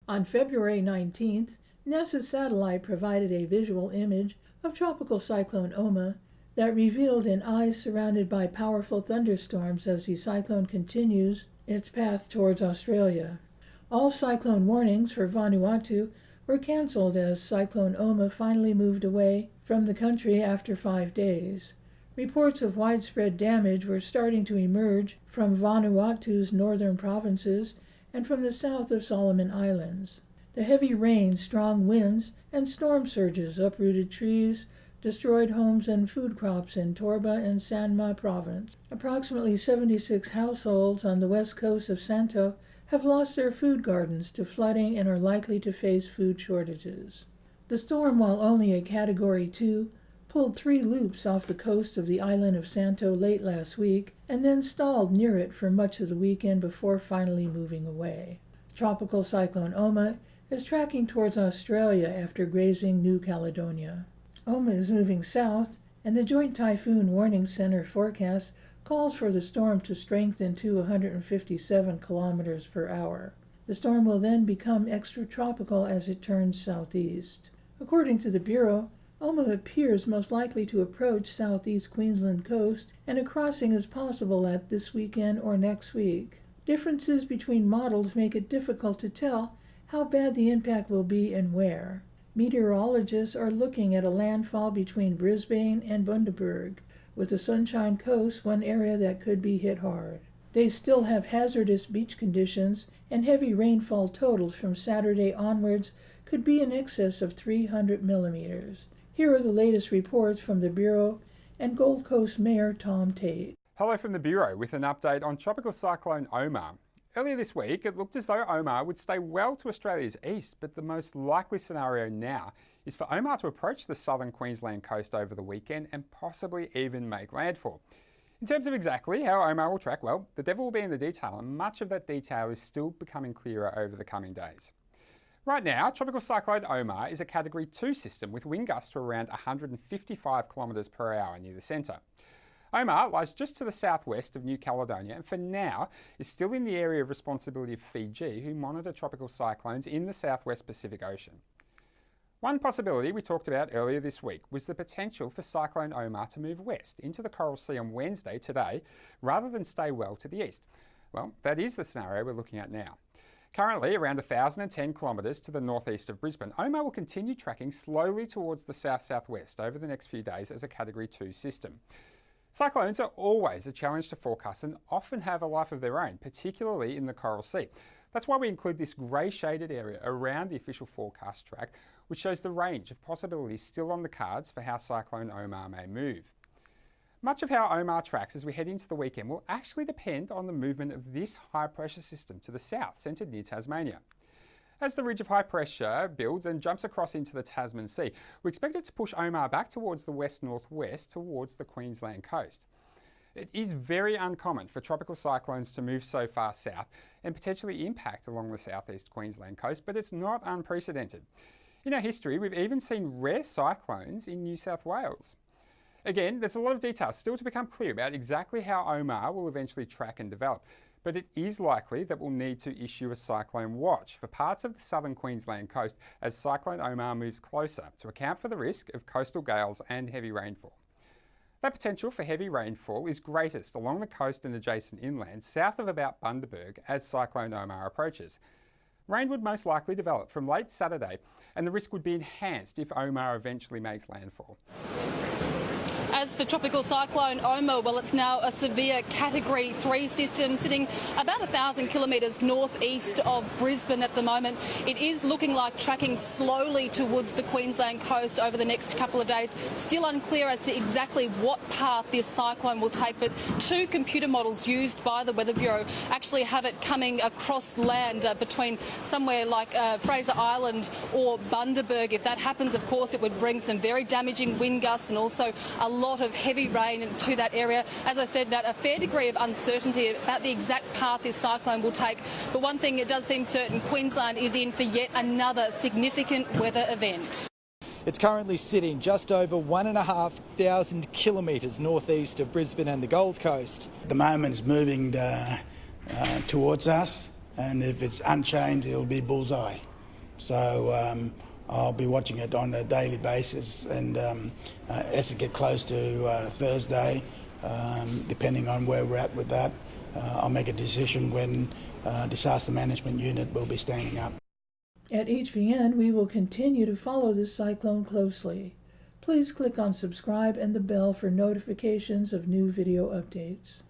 On February 19th, NASA's satellite provided a visual image of Tropical Cyclone Oma that revealed an eye surrounded by powerful thunderstorms as the cyclone continues its path towards Australia. All cyclone warnings for Vanuatu were canceled as Cyclone Oma finally moved away from the country after 5 days. Reports of widespread damage were starting to emerge from Vanuatu's northern provinces and from the south of Solomon Islands. The heavy rain, strong winds, and storm surges uprooted trees, destroyed homes and food crops in Torba and Sanma Province. Approximately 76 households on the west coast of Santo have lost their food gardens to flooding and are likely to face food shortages. The storm, while only a Category 2, pulled 3 loops off the coast of the island of Santo late last week and then stalled near it for much of the weekend before finally moving away. Tropical Cyclone Oma is tracking towards Australia after grazing New Caledonia. Oma is moving south, and the Joint Typhoon Warning Center forecast calls for the storm to strengthen to 157 kilometers per hour. The storm will then become extratropical as it turns southeast. According to the Bureau, Oma appears most likely to approach southeast Queensland coast, and a crossing is possible at this weekend or next week. Differences between models make it difficult to tell how bad the impact will be and where. Meteorologists are looking at a landfall between Brisbane and Bundaberg, with the Sunshine Coast one area that could be hit hard. They still have hazardous beach conditions, and heavy rainfall totals from Saturday onwards could be in excess of 300 millimeters. Here are the latest reports from the Bureau and Gold Coast Mayor Tom Tate. Hello from the Bureau with an update on Tropical Cyclone Oma. Earlier this week, it looked as though Oma would stay well to Australia's east, but the most likely scenario now is for Oma to approach the southern Queensland coast over the weekend and possibly even make landfall. In terms of exactly how Oma will track, well, the devil will be in the detail, and much of that detail is still becoming clearer over the coming days. Right now, Tropical Cyclone Oma is a Category 2 system with wind gusts to around 155 kilometres per hour near the centre. Oma lies just to the southwest of New Caledonia and for now is still in the area of responsibility of Fiji, who monitor tropical cyclones in the southwest Pacific Ocean. One possibility we talked about earlier this week was the potential for Cyclone Oma to move west into the Coral Sea on Wednesday, today, rather than stay well to the east. Well, that is the scenario we're looking at now. Currently around 1,010 kilometres to the northeast of Brisbane, Oma will continue tracking slowly towards the south-southwest over the next few days as a Category 2 system. Cyclones are always a challenge to forecast and often have a life of their own, particularly in the Coral Sea. That's why we include this grey shaded area around the official forecast track, which shows the range of possibilities still on the cards for how Cyclone Oma may move. Much of how Oma tracks as we head into the weekend will actually depend on the movement of this high pressure system to the south, centred near Tasmania. As the ridge of high pressure builds and jumps across into the Tasman Sea, we expect it to push Oma back towards the west-northwest towards the Queensland coast. It is very uncommon for tropical cyclones to move so far south and potentially impact along the southeast Queensland coast, but it's not unprecedented. In our history, we've even seen rare cyclones in New South Wales. Again, there's a lot of details still to become clear about exactly how Oma will eventually track and develop, but it is likely that we'll need to issue a cyclone watch for parts of the southern Queensland coast as Cyclone Oma moves closer to account for the risk of coastal gales and heavy rainfall. That potential for heavy rainfall is greatest along the coast and adjacent inland south of about Bundaberg as Cyclone Oma approaches. Rain would most likely develop from late Saturday, and the risk would be enhanced if Oma eventually makes landfall. As for Tropical Cyclone Oma, well, it's now a severe Category 3 system sitting about 1,000 kilometres northeast of Brisbane at the moment. It is looking like tracking slowly towards the Queensland coast over the next couple of days. Still unclear as to exactly what path this cyclone will take, but 2 computer models used by the Weather Bureau actually have it coming across land between somewhere like Fraser Island or Bundaberg. If that happens, of course, it would bring some very damaging wind gusts and also a lot of heavy rain to that area. As I said, that a fair degree of uncertainty about the exact path this cyclone will take. But one thing it does seem certain, Queensland is in for yet another significant weather event. It's currently sitting just over 1,500 kilometres northeast of Brisbane and the Gold Coast. At the moment it's moving towards us, and if it's unchanged it'll be bullseye. So I'll be watching it on a daily basis, and as it gets close to Thursday, depending on where we're at with that, I'll make a decision when disaster management unit will be standing up. At HVN, we will continue to follow this cyclone closely. Please click on subscribe and the bell for notifications of new video updates.